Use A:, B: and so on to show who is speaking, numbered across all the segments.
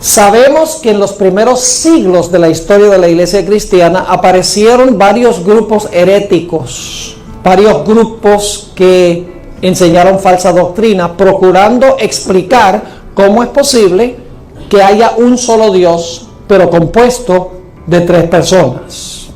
A: Sabemos que en los primeros siglos de la historia de la iglesia cristiana aparecieron varios grupos heréticos, varios grupos que enseñaron falsa doctrina, procurando explicar cómo es posible que haya un solo Dios, pero compuesto de tres personas.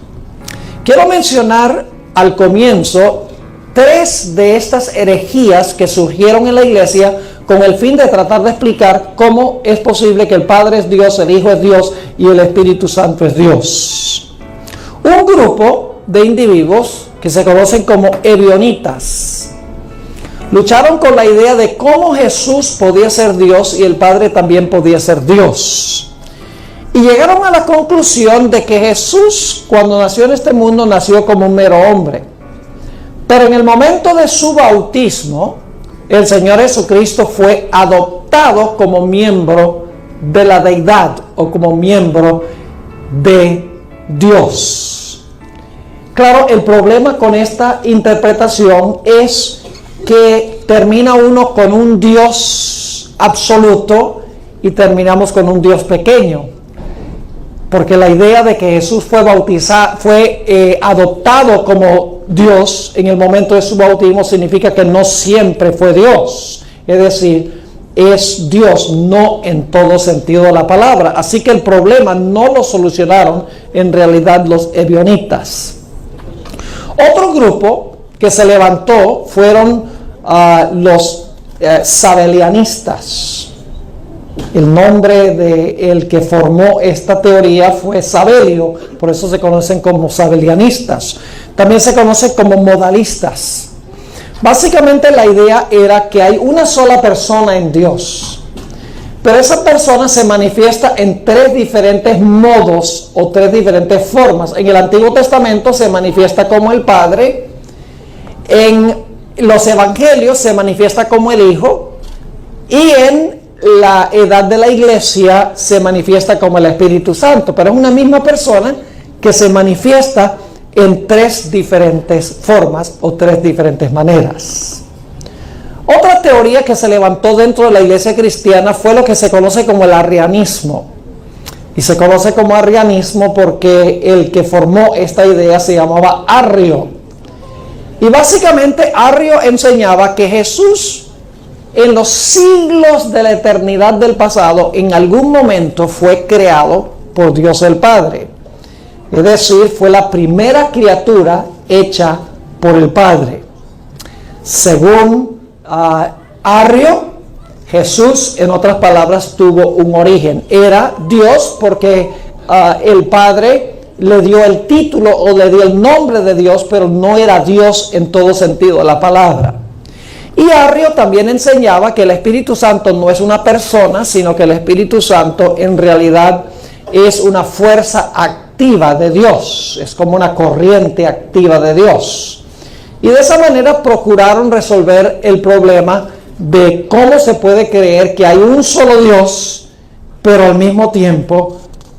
A: Quiero mencionar al comienzo tres de estas herejías que surgieron en la iglesia con el fin de tratar de explicar cómo es posible que el Padre es Dios, el Hijo es Dios y el Espíritu Santo es Dios. Un grupo de individuos que se conocen como ebionitas lucharon con la idea de cómo Jesús podía ser Dios y el Padre también podía ser Dios. Y llegaron a la conclusión de que Jesús, cuando nació en este mundo, nació como un mero hombre. Pero en el momento de su bautismo, el Señor Jesucristo fue adoptado como miembro de la deidad o como miembro de Dios. Claro, el problema con esta interpretación es que termina uno con un Dios absoluto y terminamos con un Dios pequeño. Porque la idea de que Jesús fue adoptado como Dios en el momento de su bautismo significa que no siempre fue Dios. Es decir, es Dios, no en todo sentido de la palabra. Así que el problema no lo solucionaron en realidad los ebionitas. Otro grupo que se levantó fueron los sabelianistas. El nombre del que formó esta teoría fue Sabelio, por eso se conocen como sabelianistas. También se conocen como modalistas. Básicamente la idea era que hay una sola persona en Dios, pero esa persona se manifiesta en tres diferentes modos o tres diferentes formas. En el Antiguo Testamento se manifiesta como el Padre, en los Evangelios se manifiesta como el Hijo y en la edad de la iglesia se manifiesta como el Espíritu Santo, pero es una misma persona que se manifiesta en tres diferentes formas o tres diferentes maneras. Otra teoría que se levantó dentro de la iglesia cristiana fue lo que se conoce como el arrianismo. Y se conoce como arrianismo porque el que formó esta idea se llamaba Arrio. Y básicamente Arrio enseñaba que Jesús, en los siglos de la eternidad del pasado, en algún momento fue creado por Dios el Padre. Es decir, fue la primera criatura hecha por el Padre. Según Arrio, Jesús, en otras palabras, tuvo un origen. Era Dios porque el Padre le dio el título o le dio el nombre de Dios, pero no era Dios en todo sentido de la palabra. Y Arrio también enseñaba que el Espíritu Santo no es una persona, sino que el Espíritu Santo en realidad es una fuerza activa de Dios, es como una corriente activa de Dios. Y de esa manera procuraron resolver el problema de cómo se puede creer que hay un solo Dios, pero al mismo tiempo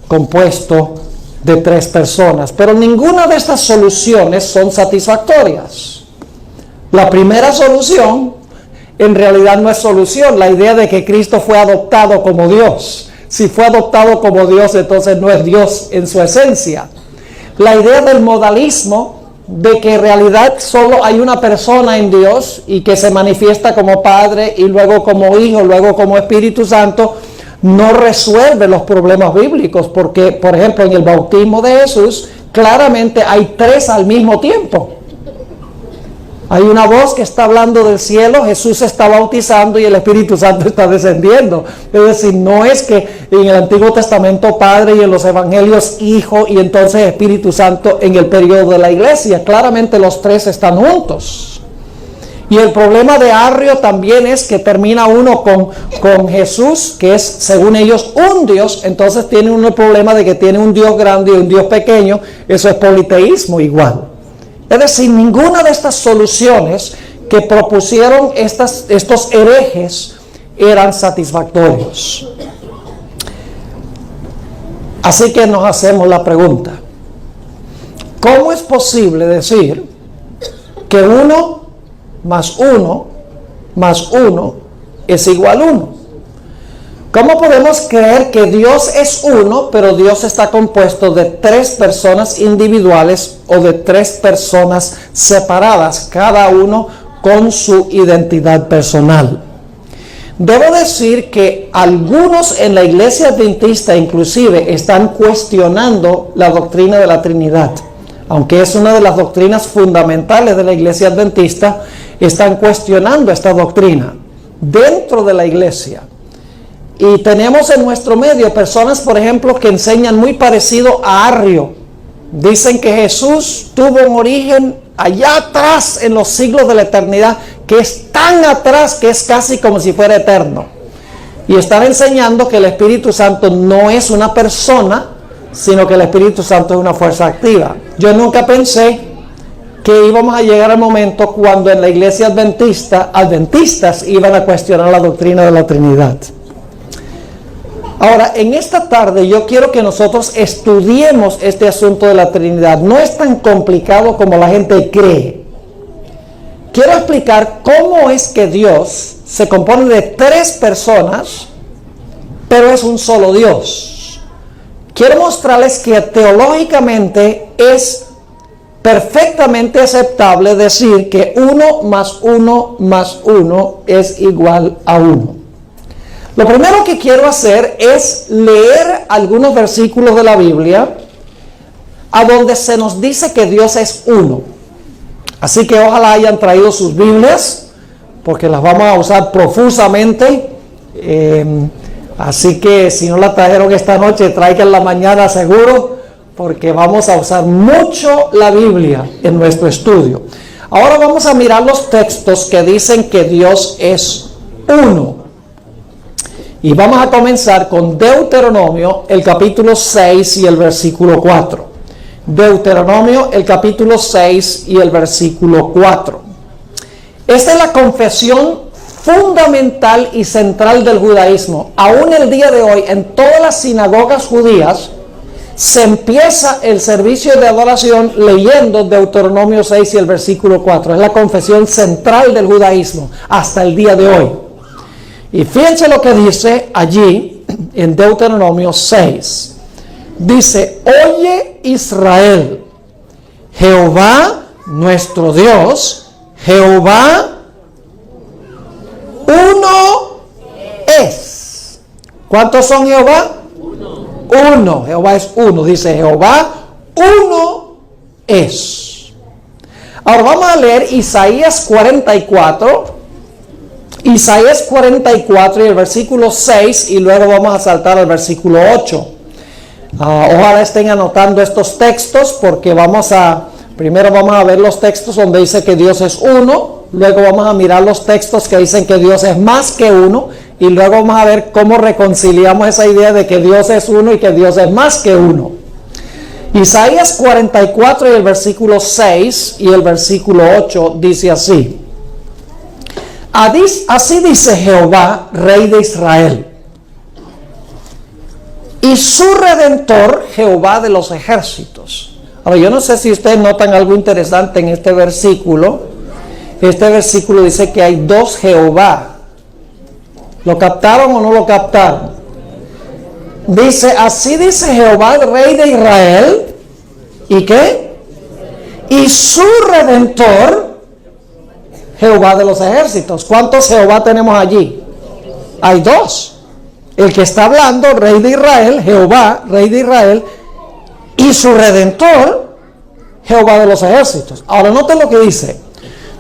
A: compuesto de tres personas. Pero ninguna de estas soluciones son satisfactorias. La primera solución en realidad no es solución, la idea de que Cristo fue adoptado como Dios. Si fue adoptado como Dios, entonces no es Dios en su esencia. La idea del modalismo, de que en realidad solo hay una persona en Dios y que se manifiesta como Padre y luego como Hijo, luego como Espíritu Santo, no resuelve los problemas bíblicos, porque, por ejemplo, en el bautismo de Jesús, claramente hay tres al mismo tiempo. Hay una voz que está hablando del cielo, Jesús está bautizando y el Espíritu Santo está descendiendo. Es decir, no es que en el Antiguo Testamento Padre y en los Evangelios Hijo y entonces Espíritu Santo en el periodo de la iglesia. Claramente los tres están juntos. Y el problema de Arrio también es que termina uno con Jesús, que es según ellos un Dios, entonces tiene uno el problema de que tiene un Dios grande y un Dios pequeño. Eso es politeísmo igual. Es decir, ninguna de estas soluciones que propusieron estos herejes eran satisfactorios. Así que nos hacemos la pregunta: ¿cómo es posible decir que 1 más 1 más 1 es igual a 1? ¿Cómo podemos creer que Dios es uno, pero Dios está compuesto de 3 personas individuales o de 3 personas separadas, cada uno con su identidad personal? Debo decir que algunos en la iglesia adventista inclusive están cuestionando la doctrina de la Trinidad. Aunque es una de las doctrinas fundamentales de la iglesia adventista, están cuestionando esta doctrina dentro de la iglesia. Y tenemos en nuestro medio personas, por ejemplo, que enseñan muy parecido a Arrio. Dicen que Jesús tuvo un origen allá atrás en los siglos de la eternidad, que es tan atrás que es casi como si fuera eterno. Y están enseñando que el Espíritu Santo no es una persona, sino que el Espíritu Santo es una fuerza activa. Yo nunca pensé que íbamos a llegar al momento cuando en la iglesia adventistas iban a cuestionar la doctrina de la Trinidad. Ahora, en esta tarde yo quiero que nosotros estudiemos este asunto de la Trinidad. No es tan complicado como la gente cree. Quiero explicar cómo es que Dios se compone de 3 personas, pero es un solo Dios. Quiero mostrarles que teológicamente es perfectamente aceptable decir que 1 más 1 más 1 es igual a 1. Lo primero que quiero hacer es leer algunos versículos de la Biblia a donde se nos dice que Dios es uno. Así que ojalá hayan traído sus Biblias, porque las vamos a usar profusamente. Así que si no la trajeron esta noche, traigan la mañana seguro, porque vamos a usar mucho la Biblia en nuestro estudio. Ahora vamos a mirar los textos que dicen que Dios es uno. Y vamos a comenzar con Deuteronomio, el capítulo 6 y el versículo 4. Deuteronomio, el capítulo 6 y el versículo 4. Esta es la confesión fundamental y central del judaísmo. Aún el día de hoy, en todas las sinagogas judías, se empieza el servicio de adoración leyendo Deuteronomio 6 y el versículo 4. Es la confesión central del judaísmo hasta el día de hoy. Y fíjense lo que dice allí en Deuteronomio 6. Dice: oye Israel, Jehová nuestro Dios, Jehová uno es. ¿Cuántos son Jehová? Uno. Jehová es uno. Dice Jehová uno es. Ahora vamos a leer Isaías 44. Isaías 44 y el versículo 6, y luego vamos a saltar al versículo 8. Ojalá estén anotando estos textos, porque primero vamos a ver los textos donde dice que Dios es uno, luego vamos a mirar los textos que dicen que Dios es más que uno, y luego vamos a ver cómo reconciliamos esa idea de que Dios es uno y que Dios es más que uno. Isaías 44 y el versículo 6 y el versículo 8 dice así: así dice Jehová, Rey de Israel, y su Redentor, Jehová de los ejércitos. Ahora, yo no sé si ustedes notan algo interesante en este versículo. Este versículo dice que hay 2 Jehová. ¿Lo captaron o no lo captaron? Dice, así dice Jehová, Rey de Israel, ¿y qué? Y su Redentor, Jehová de los ejércitos. ¿Cuántos Jehová tenemos allí? Hay 2. El que está hablando, Rey de Israel, Jehová, Rey de Israel, y su Redentor, Jehová de los ejércitos. Ahora noten lo que dice: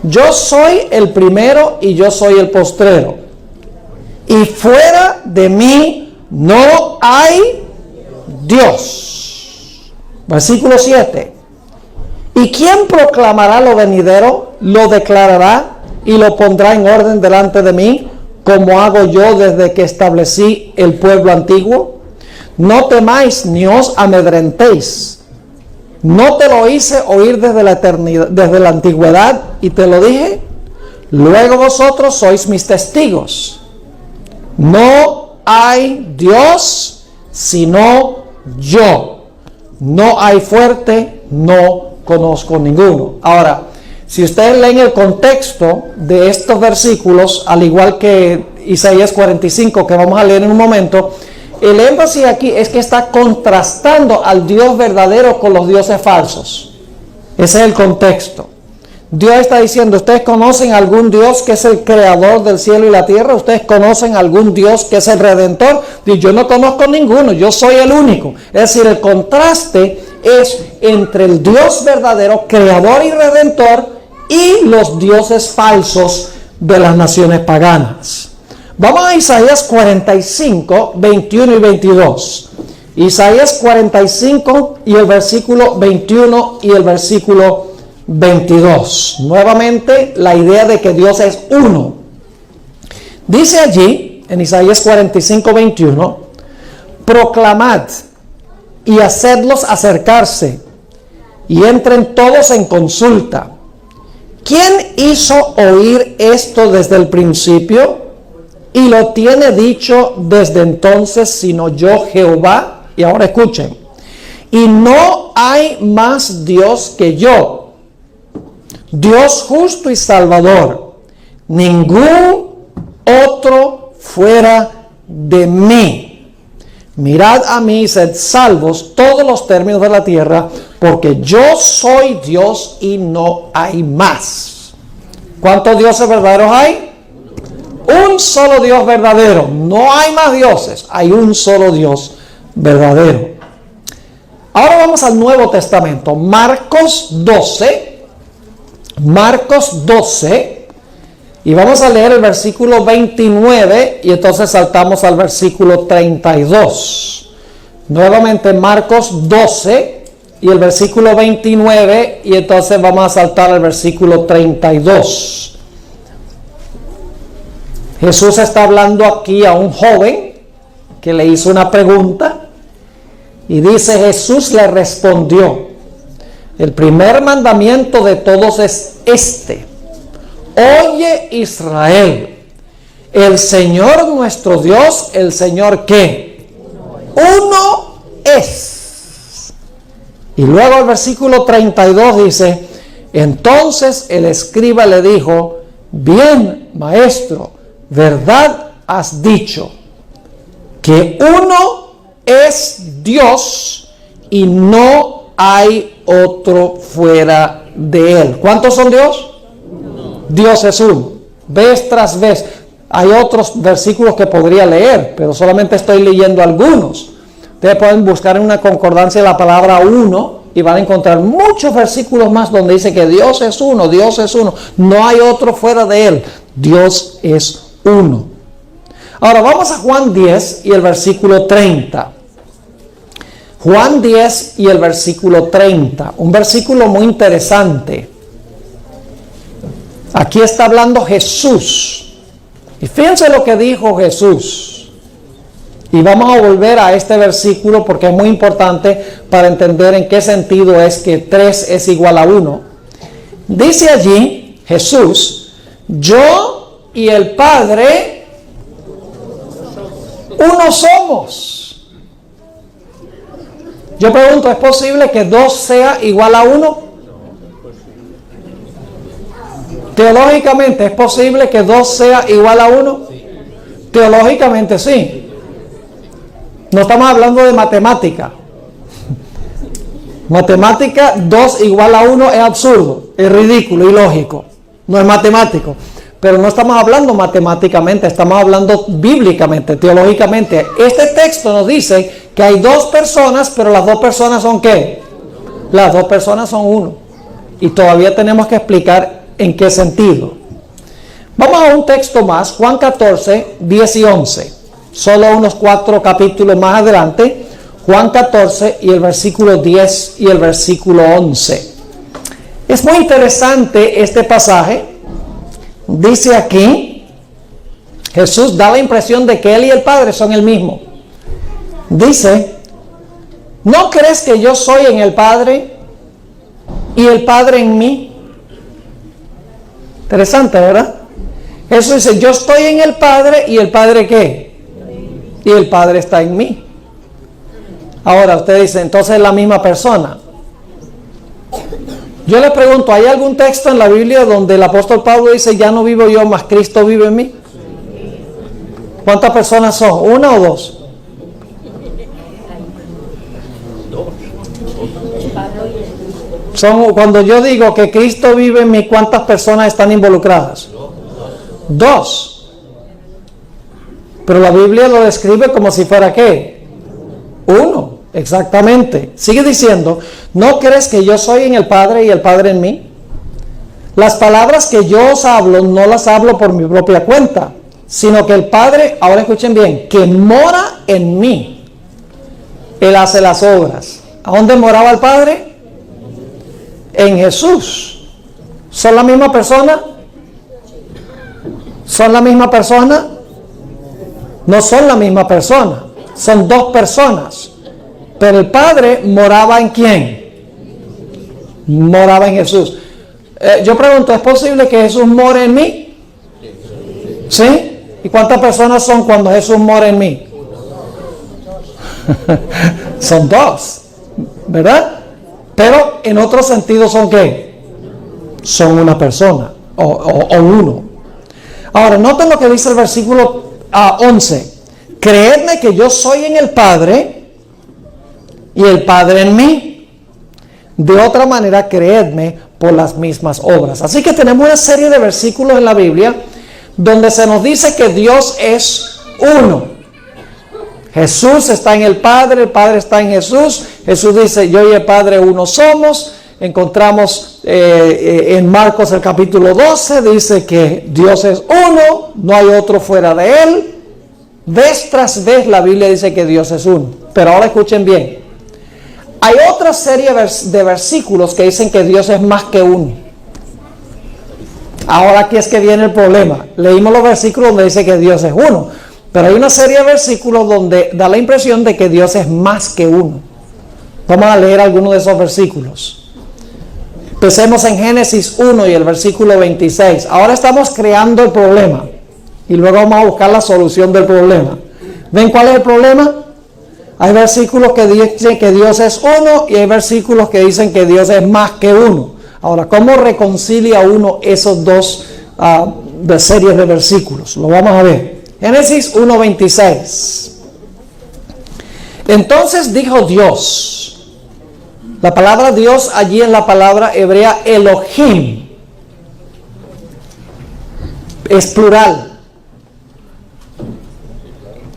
A: yo soy el primero y yo soy el postrero, y fuera de mí no hay Dios. Versículo 7. ¿Y quién proclamará lo venidero? Lo declarará y lo pondrá en orden delante de mí, como hago yo desde que establecí el pueblo antiguo. No temáis ni os amedrentéis. No te lo hice oír desde la eternidad, desde la antigüedad, y te lo dije. Luego vosotros sois mis testigos. No hay Dios sino yo. No hay fuerte, no conozco ninguno. Ahora, si ustedes leen el contexto de estos versículos, al igual que Isaías 45, que vamos a leer en un momento. El énfasis aquí es que está contrastando al Dios verdadero con los dioses falsos. Ese es el contexto. Dios está diciendo, ¿ustedes conocen algún Dios que es el creador del cielo y la tierra? ¿Ustedes conocen algún Dios que es el redentor? Dice, yo no conozco ninguno, yo soy el único. Es decir, el contraste es entre el Dios verdadero, creador y redentor, y los dioses falsos de las naciones paganas. Vamos a Isaías 45, 21 y 22. Isaías 45 y el versículo 21 y el versículo 22. Nuevamente la idea de que Dios es uno. Dice allí en Isaías 45, 21, proclamad y hacedlos acercarse y entren todos en consulta. ¿Quién hizo oír esto desde el principio? Y lo tiene dicho desde entonces, sino yo Jehová. Y ahora escuchen. Y no hay más Dios que yo, Dios justo y salvador, ningún otro fuera de mí. Mirad a mí y sed salvos todos los términos de la tierra, porque yo soy Dios y no hay más. ¿Cuántos dioses verdaderos hay? Un solo Dios verdadero. No hay más dioses, hay un solo Dios verdadero. Ahora vamos al Nuevo Testamento. Marcos 12. Marcos 12. Y vamos a leer el versículo 29 y entonces saltamos al versículo 32. Nuevamente Marcos 12 y el versículo 29 y entonces vamos a saltar al versículo 32. Jesús está hablando aquí a un joven que le hizo una pregunta y dice, Jesús le respondió, el primer mandamiento de todos es este: oye Israel, el Señor nuestro Dios, el Señor ¿qué? Uno es. Y luego el versículo 32 dice, entonces el escriba le dijo, bien, maestro, verdad has dicho, que uno es Dios y no hay otro fuera de él. ¿Cuántos son Dios? Dios es uno. Vez tras vez. Hay otros versículos que podría leer, pero solamente estoy leyendo algunos. Ustedes pueden buscar en una concordancia la palabra uno y van a encontrar muchos versículos más donde dice que Dios es uno, Dios es uno. No hay otro fuera de él. Dios es uno. Ahora vamos a Juan 10 y el versículo 30. Juan 10 y el versículo 30. Un versículo muy interesante. Aquí está hablando Jesús. Y fíjense lo que dijo Jesús. Y vamos a volver a este versículo porque es muy importante para entender en qué sentido es que 3 es igual a 1. Dice allí Jesús, yo y el Padre uno somos. Yo pregunto, ¿es posible que 2 sea igual a 1? Teológicamente, ¿es posible que 2 sea igual a 1? Teológicamente sí. No estamos hablando de matemática. Matemática, 2 igual a 1 es absurdo, es ridículo, ilógico. No es matemático. Pero no estamos hablando matemáticamente, estamos hablando bíblicamente, teológicamente. Este texto nos dice que hay 2 personas, pero las 2 personas son ¿qué? Las 2 personas son uno. Y todavía tenemos que explicar en qué sentido. Vamos a un texto más, Juan 14, 10 y 11. Solo unos 4 capítulos más adelante, Juan 14 y el versículo 10 y el versículo 11. Es muy interesante este pasaje. Dice aquí, Jesús da la impresión de que Él y el Padre son el mismo. Dice, ¿no crees que yo soy en el Padre y el Padre en mí? Interesante, ¿verdad? Eso dice, yo estoy en el Padre y el Padre ¿qué? Y el Padre está en mí. Ahora usted dice, entonces es la misma persona. Yo le pregunto, ¿hay algún texto en la Biblia donde el apóstol Pablo dice, ya no vivo yo, mas Cristo vive en mí? ¿Cuántas personas son? ¿Una o dos? Son, cuando yo digo que Cristo vive en mí, ¿cuántas personas están involucradas? Dos. Pero la Biblia lo describe como si fuera ¿qué? Uno, exactamente. Sigue diciendo, ¿no crees que yo soy en el Padre y el Padre en mí? Las palabras que yo os hablo, no las hablo por mi propia cuenta, sino que el Padre, ahora escuchen bien, que mora en mí, Él hace las obras. ¿A dónde moraba el Padre? En Jesús. ¿Son la misma persona? ¿Son la misma persona? No son la misma persona. Son dos personas. Pero el Padre moraba en ¿quién? Moraba en Jesús. Yo pregunto, ¿es posible que Jesús more en mí? ¿Sí? ¿Y cuántas personas son cuando Jesús mora en mí? Son dos, ¿verdad? Pero en otro sentido son ¿qué? Son una persona o uno. Ahora, noten lo que dice el versículo 11. Creedme que yo soy en el Padre y el Padre en mí. De otra manera, creedme por las mismas obras. Así que tenemos una serie de versículos en la Biblia donde se nos dice que Dios es uno. Jesús está en el Padre está en Jesús. Jesús dice, yo y el Padre uno somos. Encontramos en Marcos el capítulo 12, dice que Dios es uno, no hay otro fuera de Él. Vez tras vez la Biblia dice que Dios es uno. Pero ahora escuchen bien. Hay otra serie de versículos que dicen que Dios es más que uno. Ahora aquí es que viene el problema. Leímos los versículos donde dice que Dios es uno. Pero hay una serie de versículos donde da la impresión de que Dios es más que uno. Vamos a leer algunos de esos versículos. Empecemos en Génesis 1 y el versículo 26. Ahora estamos creando el problema. Y luego vamos a buscar la solución del problema. ¿Ven cuál es el problema? Hay versículos que dicen que Dios es uno y hay versículos que dicen que Dios es más que uno. Ahora, ¿cómo reconcilia uno esos dos de series de versículos? Lo vamos a ver. Génesis 1:26. Entonces dijo Dios. La palabra Dios allí es la palabra hebrea Elohim. Es plural.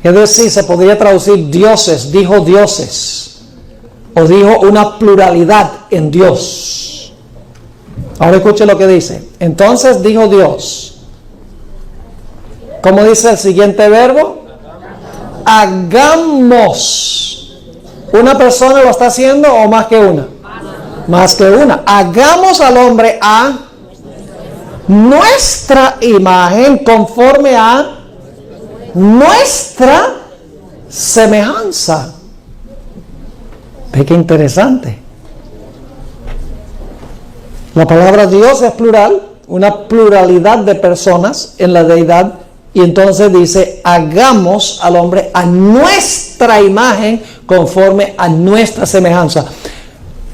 A: Es decir, se podría traducir dioses, dijo dioses. O dijo una pluralidad en Dios. Ahora escuche lo que dice. Entonces dijo Dios. ¿Cómo dice el siguiente verbo? Hagamos. ¿Una persona lo está haciendo o más que una? Más que una. Hagamos al hombre a nuestra imagen conforme a nuestra semejanza. Ve qué interesante. La palabra Dios es plural, una pluralidad de personas en la deidad. Y entonces dice, hagamos al hombre a nuestra imagen conforme a nuestra semejanza.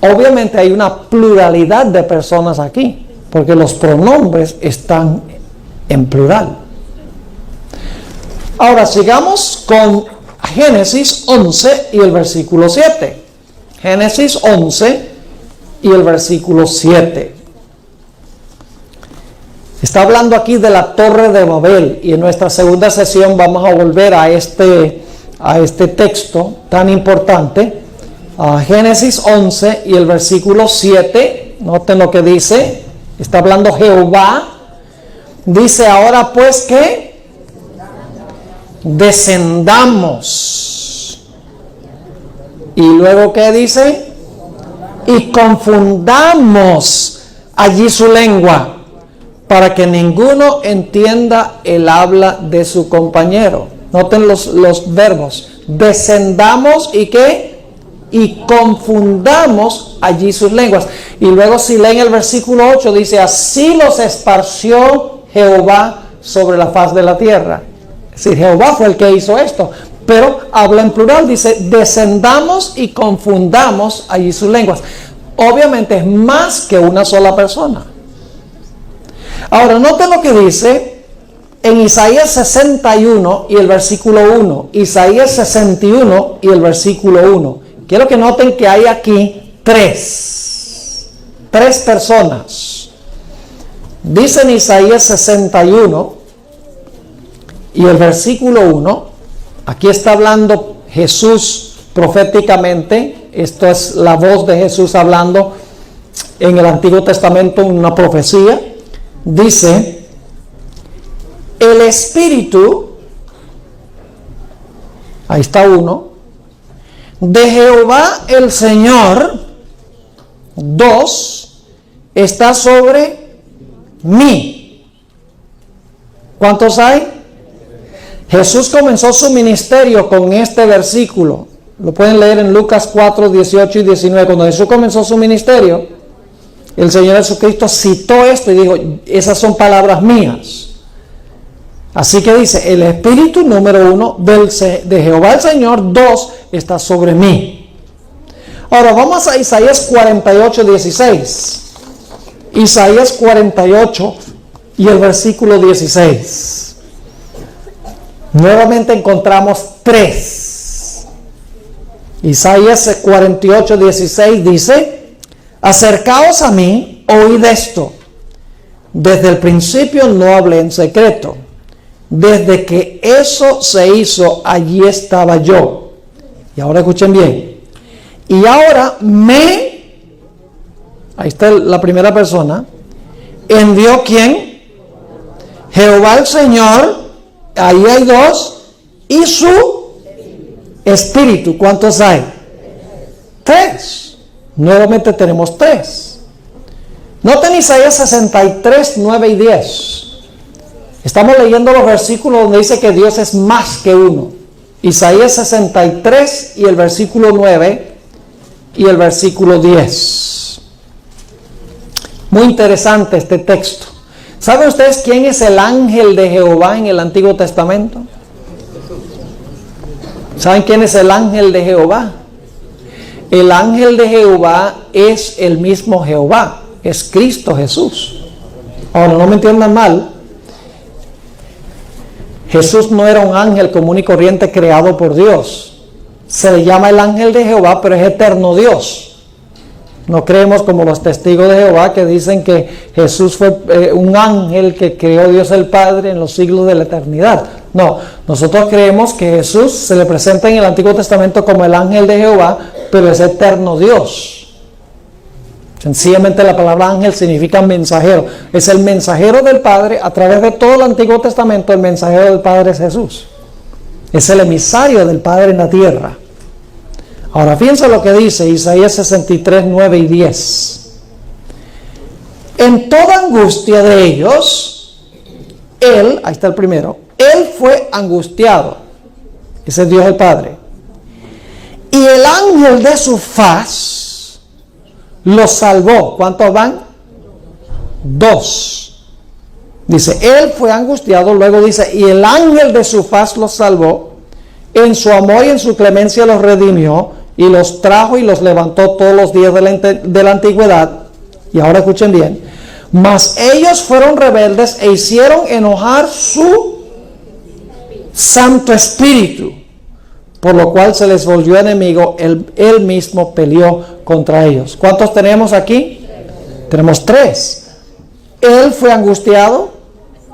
A: Obviamente hay una pluralidad de personas aquí, porque los pronombres están en plural. Ahora sigamos con Génesis 11 y el versículo 7. Génesis 11 y el versículo 7. Está hablando aquí de la Torre de Babel y en nuestra segunda sesión vamos a volver a este texto tan importante. Génesis 11 y el versículo 7. Noten lo que dice. Está hablando Jehová. Dice ahora pues que descendamos. Y luego ¿qué dice? Y confundamos allí su lengua, para que ninguno entienda el habla de su compañero. Noten los verbos. Descendamos y ¿qué? Y confundamos allí sus lenguas. Y luego si leen el versículo 8 dice, así los esparció Jehová sobre la faz de la tierra. Es decir, Jehová fue el que hizo esto. Pero habla en plural, dice, descendamos y confundamos allí sus lenguas. Obviamente es más que una sola persona. Ahora, noten lo que dice en Isaías 61 y el versículo 1. Isaías 61 y el versículo 1. Quiero que noten que hay aquí tres personas. Dice en Isaías 61 y el versículo 1, aquí está hablando Jesús proféticamente. Esto es la voz de Jesús hablando en el Antiguo Testamento, una profecía. Dice: el Espíritu, ahí está uno, de Jehová el Señor, dos, está sobre mí. ¿Cuántos hay? Jesús comenzó su ministerio con este versículo. Lo pueden leer en Lucas 4, 18 y 19. Cuando Jesús comenzó su ministerio, el Señor Jesucristo citó esto y dijo: esas son palabras mías. Así que dice: el Espíritu, número 1, de Jehová el Señor, 2, está sobre mí. Ahora vamos a Isaías 48, 16. Isaías 48 y el versículo 16. Nuevamente encontramos tres. Isaías 48, 16 dice: acercaos a mí, oíd esto. Desde el principio no hablé en secreto. Desde que eso se hizo, allí estaba yo. Y ahora escuchen bien. Y ahora ahí está la primera persona, envió ¿quién? Jehová el Señor, ahí hay dos, y su Espíritu. ¿Cuántos hay? Tres. Nuevamente tenemos tres. Noten Isaías 63, 9 y 10. Estamos leyendo los versículos donde dice que Dios es más que uno. Isaías 63 y el versículo 9 y el versículo 10. Muy interesante este texto. ¿Saben ustedes quién es el ángel de Jehová en el Antiguo Testamento? ¿Saben quién es el ángel de Jehová? El ángel de Jehová es el mismo Jehová, es Cristo Jesús. Ahora, no me entiendan mal. Jesús no era un ángel común y corriente creado por Dios. Se le llama el ángel de Jehová, pero es eterno Dios. No creemos como los testigos de Jehová que dicen que Jesús fue un ángel que creó Dios el Padre en los siglos de la eternidad. No, nosotros creemos que Jesús se le presenta en el Antiguo Testamento como el ángel de Jehová, pero es eterno Dios. Sencillamente la palabra ángel significa mensajero. Es el mensajero del Padre. A través de todo el Antiguo Testamento, el mensajero del Padre es Jesús. Es el emisario del Padre en la tierra. Ahora fíjense lo que dice Isaías 63, 9 y 10. En toda angustia de ellos, él, ahí está el primero, él fue angustiado. Ese es Dios el Padre. Y el ángel de su faz los salvó. ¿Cuántos van? Dos. Dice, él fue angustiado. Luego dice, y el ángel de su faz los salvó. En su amor y en su clemencia los redimió. Y los trajo y los levantó todos los días de la antigüedad. Y ahora escuchen bien. Mas ellos fueron rebeldes e hicieron enojar su Santo Espíritu, por lo cual se les volvió enemigo. Él mismo peleó contra ellos. ¿Cuántos tenemos aquí? Tenemos tres. Él fue angustiado,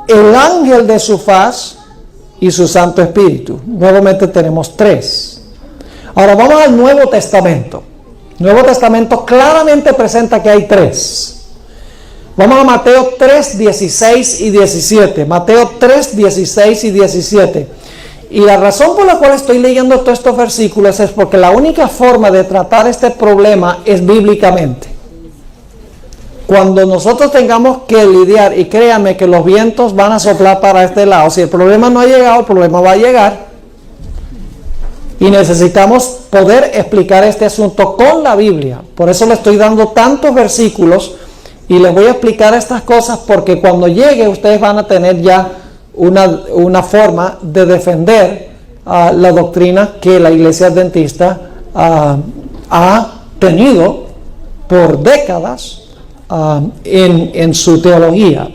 A: el ángel de su faz y su Santo Espíritu. Nuevamente tenemos tres. Ahora vamos al Nuevo Testamento. El Nuevo Testamento claramente presenta que hay tres. Vamos a Mateo 3, 16 y 17. Mateo 3, 16 y 17. Y la razón por la cual estoy leyendo todos estos versículos es porque la única forma de tratar este problema es bíblicamente. Cuando nosotros tengamos que lidiar, y créanme que los vientos van a soplar para este lado, si el problema no ha llegado, el problema va a llegar. Y necesitamos poder explicar este asunto con la Biblia. Por eso le estoy dando tantos versículos y les voy a explicar estas cosas, porque cuando llegue ustedes van a tener ya una forma de defender la doctrina que la Iglesia Adventista ha tenido por décadas en su teología.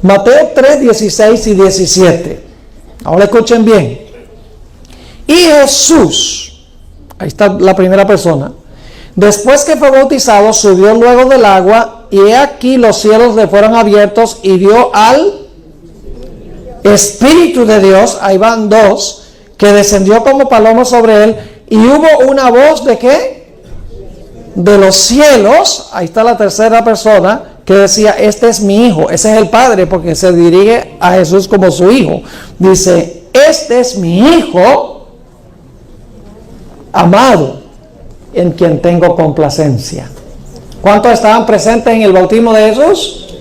A: Mateo 3, 16 y 17. Ahora escuchen bien. Y Jesús, ahí está la primera persona, después que fue bautizado, subió luego del agua, y he aquí los cielos le fueron abiertos, y vio al Espíritu de Dios, ahí van dos, que descendió como paloma sobre él, y hubo una voz de ¿qué? De los cielos, ahí está la tercera persona, que decía, este es mi hijo. Ese es el Padre, porque se dirige a Jesús como su hijo. Dice, este es mi hijo amado, en quien tengo complacencia. ¿Cuántos estaban presentes en el bautismo de Jesús?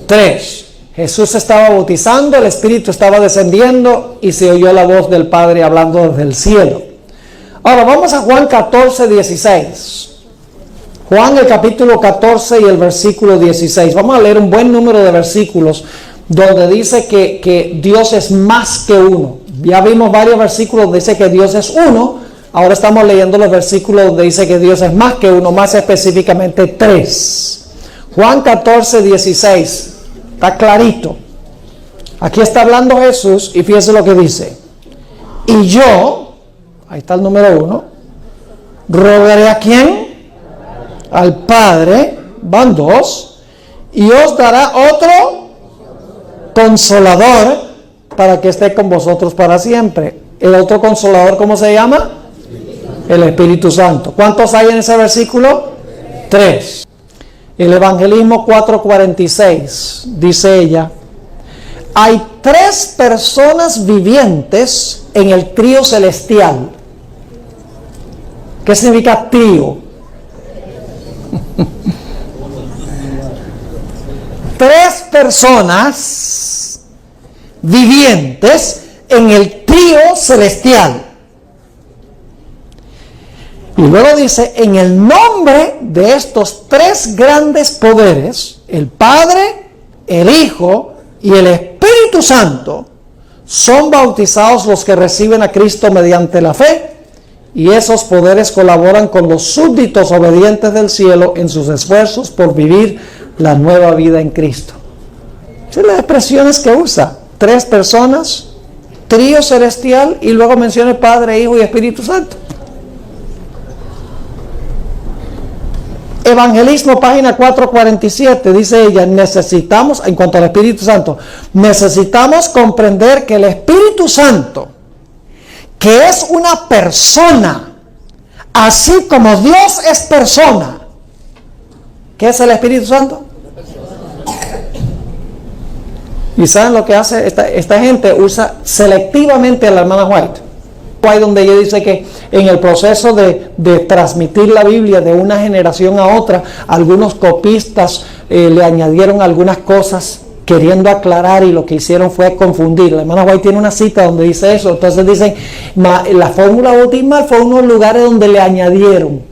A: 3. Jesús estaba bautizando, el Espíritu estaba descendiendo y se oyó la voz del Padre hablando desde el cielo. Ahora vamos a Juan 14, 16. Juan el capítulo 14 y el versículo 16. Vamos a leer un buen número de versículos donde dice que Dios es más que uno. Ya vimos varios versículos donde dice que Dios es uno. Ahora estamos leyendo los versículos donde dice que Dios es más que uno, más específicamente 3. Juan 14, 16. Está clarito. Aquí está hablando Jesús y fíjese lo que dice. Y yo, ahí está el número 1, rogaré a ¿quién? Al Padre, van 2, y os dará otro consolador para que esté con vosotros para siempre. El otro consolador, ¿cómo se llama? El Espíritu Santo. ¿Cuántos hay en ese versículo? 3. El Evangelismo 4:46, dice ella, hay 3 personas vivientes en el trío celestial. ¿Qué significa trío? 3 personas vivientes en el trío celestial. Y luego dice, en el nombre de estos 3 grandes poderes, el Padre, el Hijo y el Espíritu Santo, son bautizados los que reciben a Cristo mediante la fe, y esos poderes colaboran con los súbditos obedientes del cielo en sus esfuerzos por vivir la nueva vida en Cristo. Son las expresiones que usa. 3 personas, trío celestial, y luego menciona Padre, Hijo y Espíritu Santo. Evangelismo, página 447, dice ella, necesitamos, en cuanto al Espíritu Santo, necesitamos comprender que el Espíritu Santo, que es una persona, así como Dios es persona. ¿Qué es el Espíritu Santo? ¿Y saben lo que hace esta gente? Usa selectivamente a la hermana White. Hay donde ella dice que en el proceso de transmitir la Biblia de una generación a otra, algunos copistas le añadieron algunas cosas queriendo aclarar, y lo que hicieron fue confundir. La hermana White tiene una cita donde dice eso. Entonces dicen, la fórmula bautismal fue unos lugares donde le añadieron.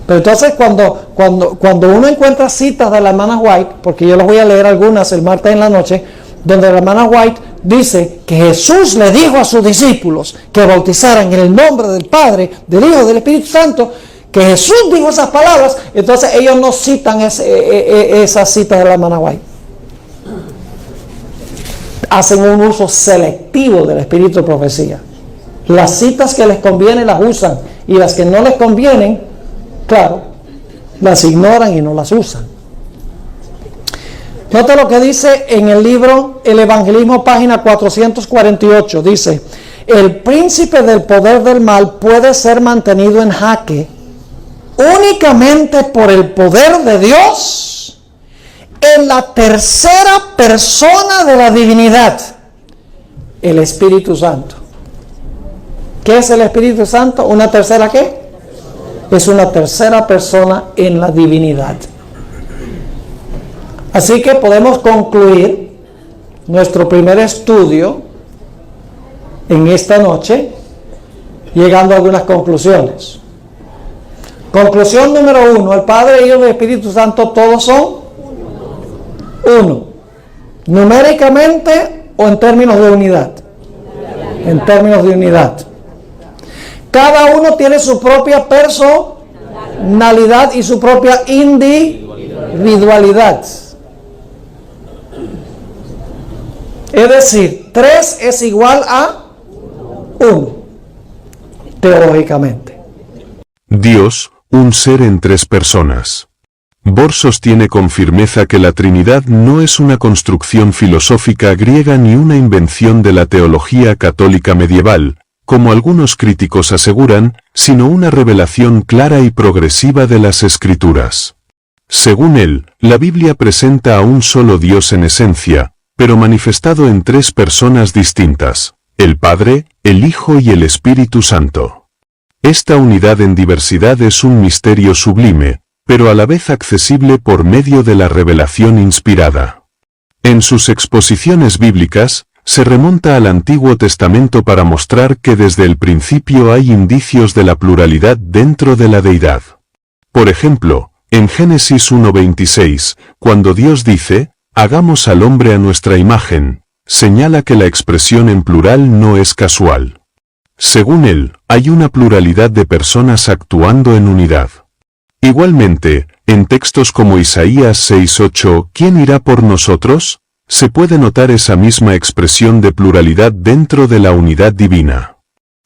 A: Pero entonces cuando uno encuentra citas de la hermana White, porque yo les voy a leer algunas el martes en la noche, donde la hermana White dice que Jesús le dijo a sus discípulos que bautizaran en el nombre del Padre, del Hijo y del Espíritu Santo, que Jesús dijo esas palabras, entonces ellos no citan esas citas de la hermana White. Hacen un uso selectivo del espíritu de profecía. Las citas que les convienen las usan, y las que no les convienen, claro, las ignoran y no las usan. Nota lo que dice en el libro El Evangelismo, página 448. Dice, el príncipe del poder del mal puede ser mantenido en jaque únicamente por el poder de Dios en la tercera persona de la divinidad, el Espíritu Santo. ¿Qué es el Espíritu Santo? ¿Una tercera qué? Es una tercera persona en la divinidad. Así que podemos concluir nuestro primer estudio en esta noche llegando a algunas conclusiones. Conclusión número 1, el Padre, Hijo y el Espíritu Santo todos son uno. Numéricamente o en términos de unidad. En términos de unidad. Cada uno tiene su propia personalidad y su propia individualidad. Es decir, 3 es igual a 1, teológicamente.
B: Dios, un ser en 3 personas. Bohr sostiene con firmeza que la Trinidad no es una construcción filosófica griega ni una invención de la teología católica medieval, como algunos críticos aseguran, sino una revelación clara y progresiva de las Escrituras. Según él, la Biblia presenta a un solo Dios en esencia, pero manifestado en 3 personas distintas, el Padre, el Hijo y el Espíritu Santo. Esta unidad en diversidad es un misterio sublime, pero a la vez accesible por medio de la revelación inspirada. En sus exposiciones bíblicas, se remonta al Antiguo Testamento para mostrar que desde el principio hay indicios de la pluralidad dentro de la deidad. Por ejemplo, en Génesis 1:26, cuando Dios dice, «Hagamos al hombre a nuestra imagen», señala que la expresión en plural no es casual. Según él, hay una pluralidad de personas actuando en unidad. Igualmente, en textos como Isaías 6:8, ¿quién irá por nosotros?, se puede notar esa misma expresión de pluralidad dentro de la unidad divina.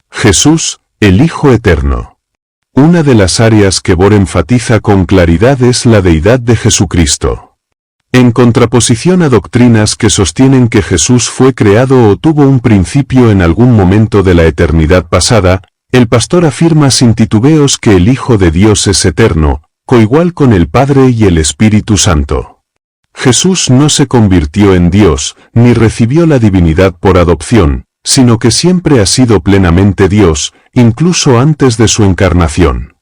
B: Jesús, el Hijo Eterno. Una de las áreas que Bohr enfatiza con claridad es la deidad de Jesucristo. En contraposición a doctrinas que sostienen que Jesús fue creado o tuvo un principio en algún momento de la eternidad pasada, el pastor afirma sin titubeos que el Hijo de Dios es eterno, coigual con el Padre y el Espíritu Santo. Jesús no se convirtió en Dios, ni recibió la divinidad por adopción, sino que siempre ha sido plenamente Dios, incluso antes de su encarnación.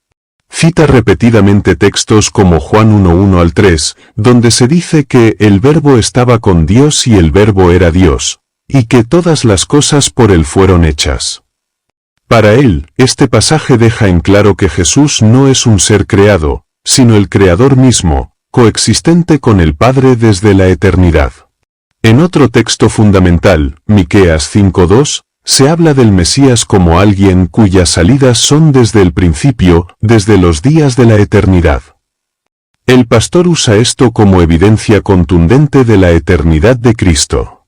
B: Cita repetidamente textos como Juan 1:1-3, donde se dice que el Verbo estaba con Dios y el Verbo era Dios, y que todas las cosas por él fueron hechas. Para él, este pasaje deja en claro que Jesús no es un ser creado, sino el Creador mismo, coexistente con el Padre desde la eternidad. En otro texto fundamental, Miqueas 5:2, se habla del Mesías como alguien cuyas salidas son desde el principio, desde los días de la eternidad. El pastor usa esto como evidencia contundente de la eternidad de Cristo.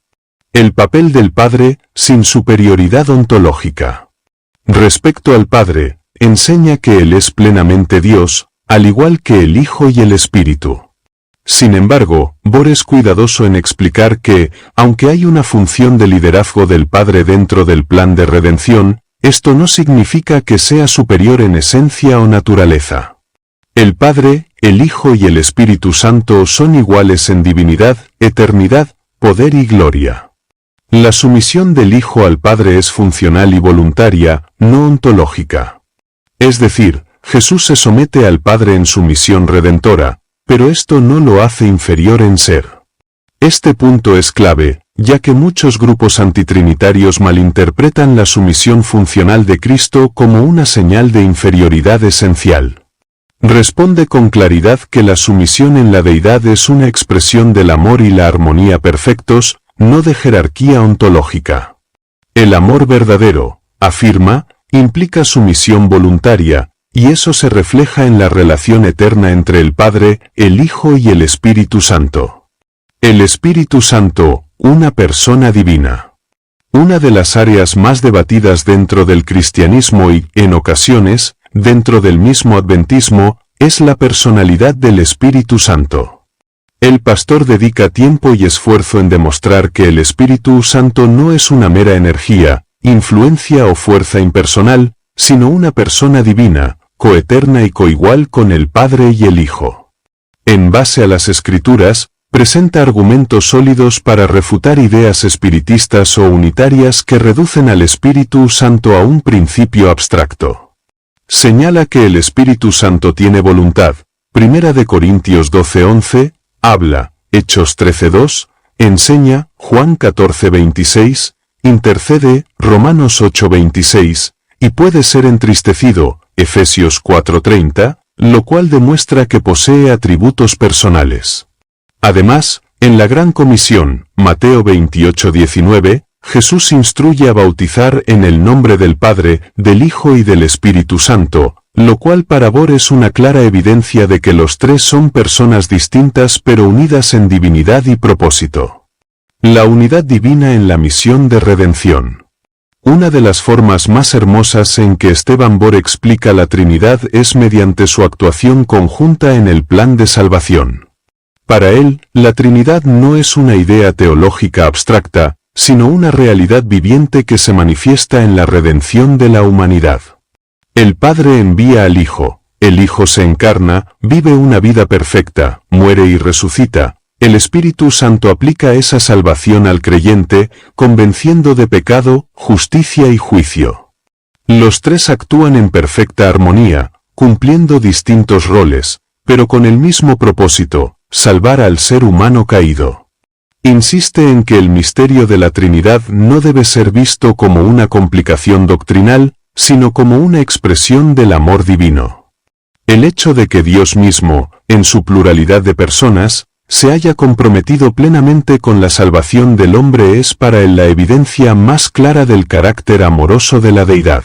B: El papel del Padre, sin superioridad ontológica. Respecto al Padre, enseña que Él es plenamente Dios, al igual que el Hijo y el Espíritu. Sin embargo, Bohr es cuidadoso en explicar que, aunque hay una función de liderazgo del Padre dentro del plan de redención, esto no significa que sea superior en esencia o naturaleza. El Padre, el Hijo y el Espíritu Santo son iguales en divinidad, eternidad, poder y gloria. La sumisión del Hijo al Padre es funcional y voluntaria, no ontológica. Es decir, Jesús se somete al Padre en su misión redentora, pero esto no lo hace inferior en ser. Este punto es clave, ya que muchos grupos antitrinitarios malinterpretan la sumisión funcional de Cristo como una señal de inferioridad esencial. Responde con claridad que la sumisión en la deidad es una expresión del amor y la armonía perfectos, no de jerarquía ontológica. El amor verdadero, afirma, implica sumisión voluntaria, y eso se refleja en la relación eterna entre el Padre, el Hijo y el Espíritu Santo. El Espíritu Santo, una persona divina. Una de las áreas más debatidas dentro del cristianismo y, en ocasiones, dentro del mismo adventismo, es la personalidad del Espíritu Santo. El pastor dedica tiempo y esfuerzo en demostrar que el Espíritu Santo no es una mera energía, influencia o fuerza impersonal, sino una persona divina, coeterna y coigual con el Padre y el Hijo. En base a las Escrituras, presenta argumentos sólidos para refutar ideas espiritistas o unitarias que reducen al Espíritu Santo a un principio abstracto. Señala que el Espíritu Santo tiene voluntad, 1 Corintios 12:11, habla, Hechos 13:2, enseña, Juan 14:26, intercede, Romanos 8:26, y puede ser entristecido, Efesios 4:30, lo cual demuestra que posee atributos personales. Además, en la Gran Comisión, Mateo 28:19, Jesús instruye a bautizar en el nombre del Padre, del Hijo y del Espíritu Santo, lo cual para Bohr es una clara evidencia de que los tres son personas distintas pero unidas en divinidad y propósito. La unidad divina en la misión de redención. Una de las formas más hermosas en que Esteban Bohr explica la Trinidad es mediante su actuación conjunta en el plan de salvación. Para él, la Trinidad no es una idea teológica abstracta, sino una realidad viviente que se manifiesta en la redención de la humanidad. El Padre envía al Hijo, el Hijo se encarna, vive una vida perfecta, muere y resucita. El Espíritu Santo aplica esa salvación al creyente, convenciendo de pecado, justicia y juicio. Los tres actúan en perfecta armonía, cumpliendo distintos roles, pero con el mismo propósito, salvar al ser humano caído. Insiste en que el misterio de la Trinidad no debe ser visto como una complicación doctrinal, sino como una expresión del amor divino. El hecho de que Dios mismo, en su pluralidad de personas, se haya comprometido plenamente con la salvación del hombre es para él la evidencia más clara del carácter amoroso de la deidad.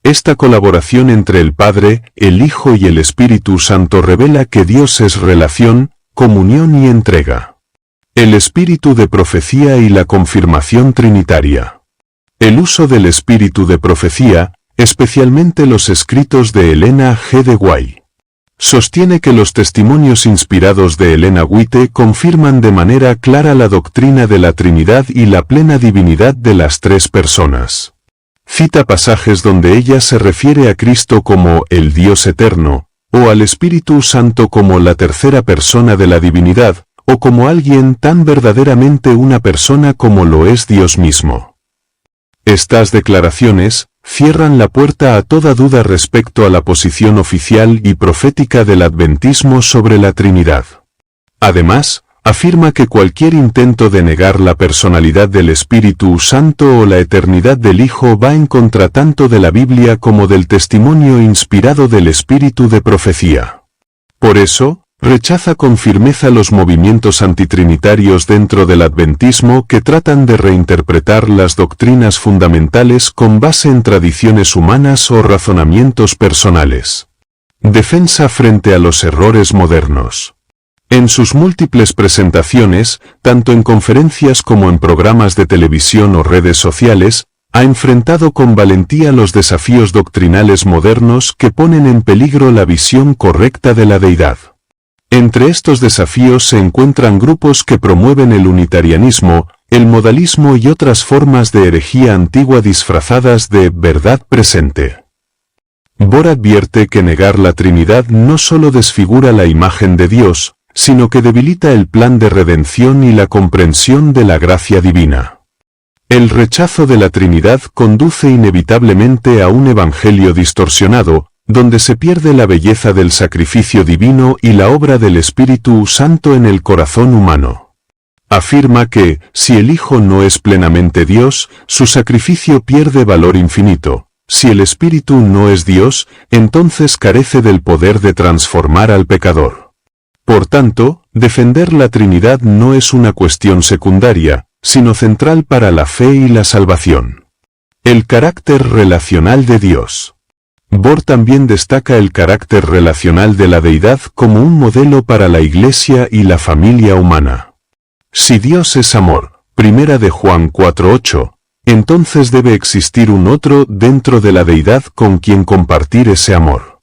B: Esta colaboración entre el Padre, el Hijo y el Espíritu Santo revela que Dios es relación, comunión y entrega. El espíritu de profecía y la confirmación trinitaria. El uso del espíritu de profecía, especialmente los escritos de Elena G. de White, sostiene que los testimonios inspirados de Elena White confirman de manera clara la doctrina de la Trinidad y la plena divinidad de las tres personas. Cita pasajes donde ella se refiere a Cristo como el Dios eterno, o al Espíritu Santo como la tercera persona de la divinidad, o como alguien tan verdaderamente una persona como lo es Dios mismo. Estas declaraciones cierran la puerta a toda duda respecto a la posición oficial y profética del adventismo sobre la Trinidad. Además, afirma que cualquier intento de negar la personalidad del Espíritu Santo o la eternidad del Hijo va en contra tanto de la Biblia como del testimonio inspirado del Espíritu de profecía. Por eso, rechaza con firmeza los movimientos antitrinitarios dentro del adventismo que tratan de reinterpretar las doctrinas fundamentales con base en tradiciones humanas o razonamientos personales. Defensa frente a los errores modernos. En sus múltiples presentaciones, tanto en conferencias como en programas de televisión o redes sociales, ha enfrentado con valentía los desafíos doctrinales modernos que ponen en peligro la visión correcta de la deidad. Entre estos desafíos se encuentran grupos que promueven el unitarianismo, el modalismo y otras formas de herejía antigua disfrazadas de verdad presente. Bohr advierte que negar la Trinidad no solo desfigura la imagen de Dios, sino que debilita el plan de redención y la comprensión de la gracia divina. El rechazo de la Trinidad conduce inevitablemente a un evangelio distorsionado, donde se pierde la belleza del sacrificio divino y la obra del Espíritu Santo en el corazón humano. Afirma que, si el Hijo no es plenamente Dios, su sacrificio pierde valor infinito. Si el Espíritu no es Dios, entonces carece del poder de transformar al pecador. Por tanto, defender la Trinidad no es una cuestión secundaria, sino central para la fe y la salvación. El carácter relacional de Dios. Bohr también destaca el carácter relacional de la deidad como un modelo para la Iglesia y la familia humana. Si Dios es amor, 1 de Juan 4:8, entonces debe existir un otro dentro de la deidad con quien compartir ese amor.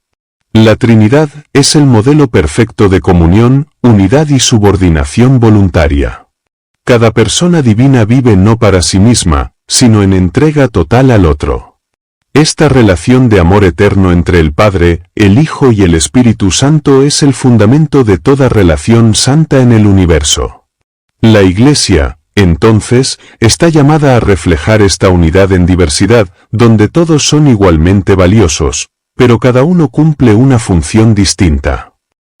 B: La Trinidad es el modelo perfecto de comunión, unidad y subordinación voluntaria. Cada persona divina vive no para sí misma, sino en entrega total al otro. Esta relación de amor eterno entre el Padre, el Hijo y el Espíritu Santo es el fundamento de toda relación santa en el universo. La Iglesia, entonces, está llamada a reflejar esta unidad en diversidad, donde todos son igualmente valiosos, pero cada uno cumple una función distinta.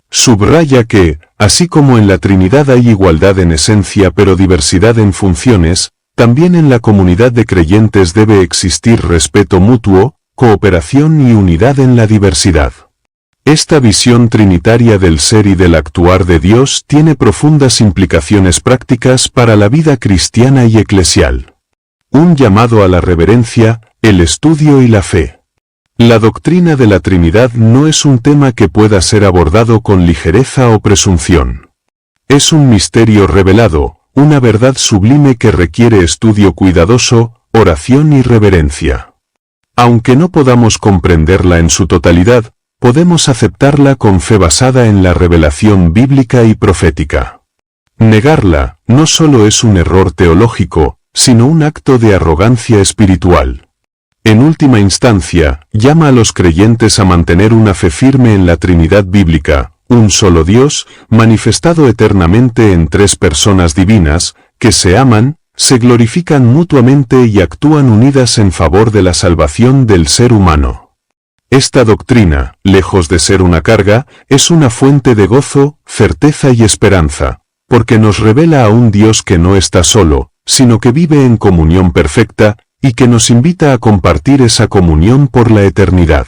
B: Subraya que, así como en la Trinidad hay igualdad en esencia pero diversidad en funciones, también en la comunidad de creyentes debe existir respeto mutuo, cooperación y unidad en la diversidad. Esta visión trinitaria del ser y del actuar de Dios tiene profundas implicaciones prácticas para la vida cristiana y eclesial. Un llamado a la reverencia, el estudio y la fe. La doctrina de la Trinidad no es un tema que pueda ser abordado con ligereza o presunción. Es un misterio revelado, una verdad sublime que requiere estudio cuidadoso, oración y reverencia. Aunque no podamos comprenderla en su totalidad, podemos aceptarla con fe basada en la revelación bíblica y profética. Negarla no solo es un error teológico, sino un acto de arrogancia espiritual. En última instancia, llama a los creyentes a mantener una fe firme en la Trinidad bíblica, un solo Dios, manifestado eternamente en tres personas divinas, que se aman, se glorifican mutuamente y actúan unidas en favor de la salvación del ser humano. Esta doctrina, lejos de ser una carga, es una fuente de gozo, certeza y esperanza, porque nos revela a un Dios que no está solo, sino que vive en comunión perfecta, y que nos invita a compartir esa comunión por la eternidad.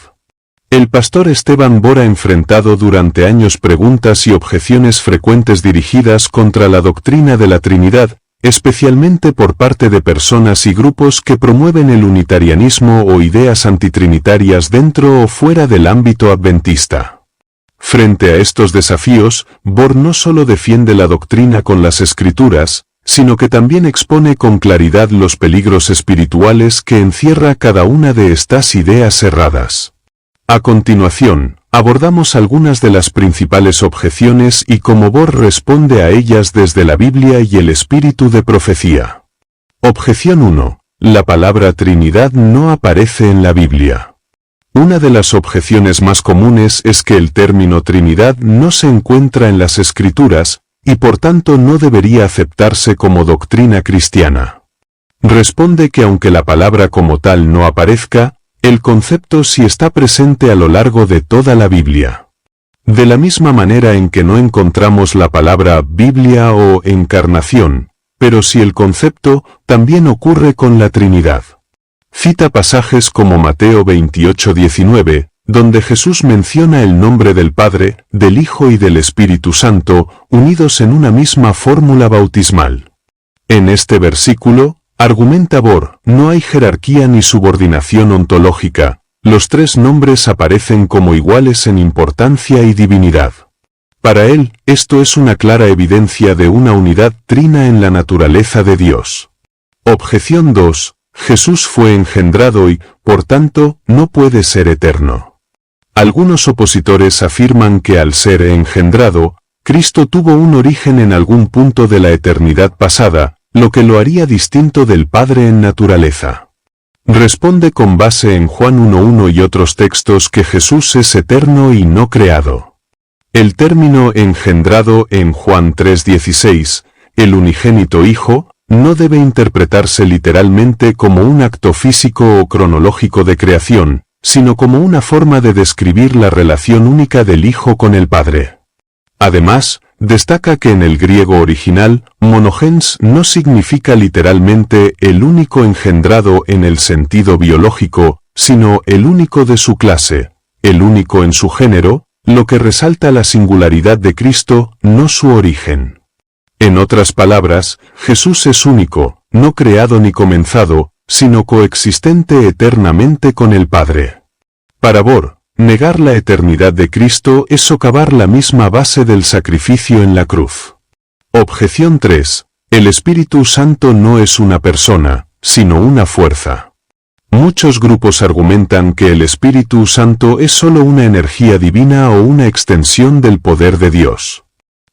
B: El pastor Esteban Bora ha enfrentado durante años preguntas y objeciones frecuentes dirigidas contra la doctrina de la Trinidad, especialmente por parte de personas y grupos que promueven el unitarianismo o ideas antitrinitarias dentro o fuera del ámbito adventista. Frente a estos desafíos, Bor no solo defiende la doctrina con las Escrituras, sino que también expone con claridad los peligros espirituales que encierra cada una de estas ideas erradas. A continuación, abordamos algunas de las principales objeciones y cómo Bor responde a ellas desde la Biblia y el espíritu de profecía. Objeción 1. La palabra Trinidad no aparece en la Biblia. Una de las objeciones más comunes es que el término Trinidad no se encuentra en las Escrituras, y por tanto no debería aceptarse como doctrina cristiana. Responde que aunque la palabra como tal no aparezca, el concepto sí está presente a lo largo de toda la Biblia. De la misma manera en que no encontramos la palabra Biblia o encarnación, pero sí el concepto, también ocurre con la Trinidad. Cita pasajes como Mateo 28:19, donde Jesús menciona el nombre del Padre, del Hijo y del Espíritu Santo, unidos en una misma fórmula bautismal. En este versículo, argumenta Bor, no hay jerarquía ni subordinación ontológica, los tres nombres aparecen como iguales en importancia y divinidad. Para él, esto es una clara evidencia de una unidad trina en la naturaleza de Dios. Objeción 2. Jesús fue engendrado y, por tanto, no puede ser eterno. Algunos opositores afirman que al ser engendrado, Cristo tuvo un origen en algún punto de la eternidad pasada, lo que lo haría distinto del Padre en naturaleza. Responde con base en Juan 1:1 y otros textos que Jesús es eterno y no creado. El término engendrado en Juan 3:16, el unigénito Hijo, no debe interpretarse literalmente como un acto físico o cronológico de creación, sino como una forma de describir la relación única del Hijo con el Padre. Además, destaca que en el griego original, monogens no significa literalmente el único engendrado en el sentido biológico, sino el único de su clase, el único en su género, lo que resalta la singularidad de Cristo, no su origen. En otras palabras, Jesús es único, no creado ni comenzado, sino coexistente eternamente con el Padre. Para Bor, negar la eternidad de Cristo es socavar la misma base del sacrificio en la cruz. Objeción 3. El Espíritu Santo no es una persona, sino una fuerza. Muchos grupos argumentan que el Espíritu Santo es solo una energía divina o una extensión del poder de Dios.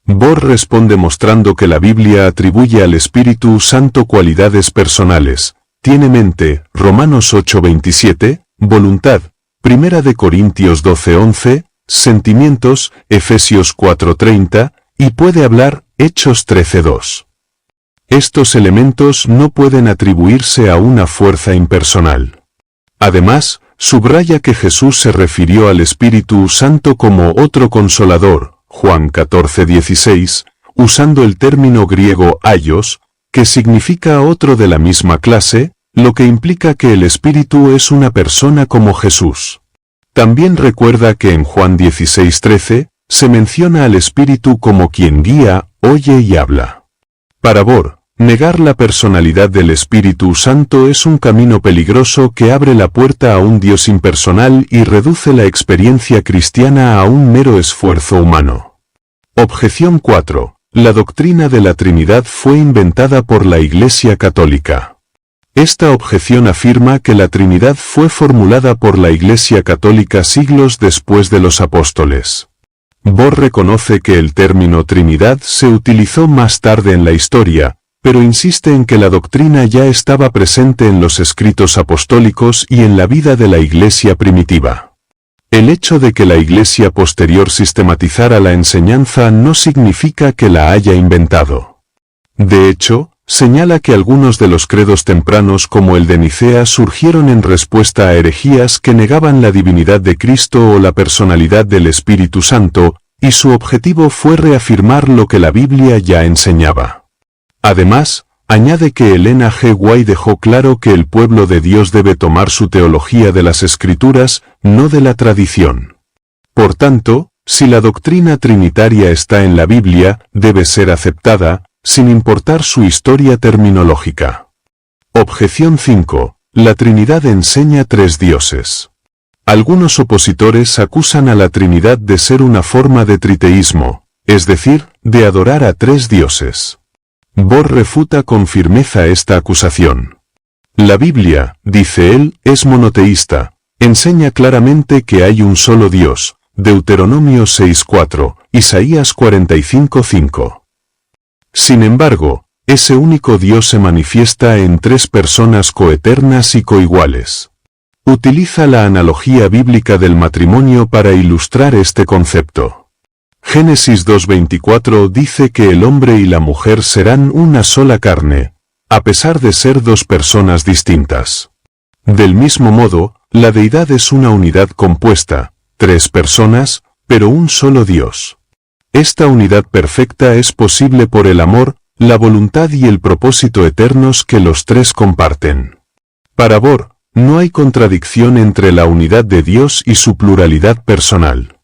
B: Bor responde mostrando que la Biblia atribuye al Espíritu Santo cualidades personales. Tiene mente, Romanos 8:27, voluntad, 1 Corintios 12:11, sentimientos, Efesios 4:30, y puede hablar, Hechos 13:2. Estos elementos no pueden atribuirse a una fuerza impersonal. Además, subraya que Jesús se refirió al Espíritu Santo como otro consolador, Juan 14:16, usando el término griego aios, que significa otro de la misma clase, lo que implica que el Espíritu es una persona como Jesús. También recuerda que en Juan 16:13, se menciona al Espíritu como quien guía, oye y habla. Para Bor, Negar la personalidad del Espíritu Santo es un camino peligroso que abre la puerta a un Dios impersonal y reduce la experiencia cristiana a un mero esfuerzo humano. Objeción 4. La doctrina de la Trinidad fue inventada por la Iglesia Católica. Esta objeción afirma que la Trinidad fue formulada por la Iglesia Católica siglos después de los apóstoles. Bohr reconoce que el término Trinidad se utilizó más tarde en la historia, pero insiste en que la doctrina ya estaba presente en los escritos apostólicos y en la vida de la Iglesia primitiva. El hecho de que la Iglesia posterior sistematizara la enseñanza no significa que la haya inventado. De hecho, señala que algunos de los credos tempranos como el de Nicea surgieron en respuesta a herejías que negaban la divinidad de Cristo o la personalidad del Espíritu Santo, y su objetivo fue reafirmar lo que la Biblia ya enseñaba. Además, añade que Elena G. White dejó claro que el pueblo de Dios debe tomar su teología de las Escrituras, no de la tradición. Por tanto, si la doctrina trinitaria está en la Biblia, debe ser aceptada, sin importar su historia terminológica. Objeción 5. La Trinidad enseña tres dioses. Algunos opositores acusan a la Trinidad de ser una forma de triteísmo, es decir, de adorar a tres dioses. Bohr refuta con firmeza esta acusación. La Biblia, dice él, es monoteísta, enseña claramente que hay un solo Dios, Deuteronomio 6:4, Isaías 45:5. Sin embargo, ese único Dios se manifiesta en tres personas coeternas y coiguales. Utiliza la analogía bíblica del matrimonio para ilustrar este concepto. Génesis 2:24 dice que el hombre y la mujer serán una sola carne, a pesar de ser dos personas distintas. Del mismo modo, la deidad es una unidad compuesta, tres personas, pero un solo Dios. Esta unidad perfecta es posible por el amor, la voluntad y el propósito eternos que los tres comparten. Para Bohr, no hay contradicción entre la unidad de Dios y su pluralidad personal.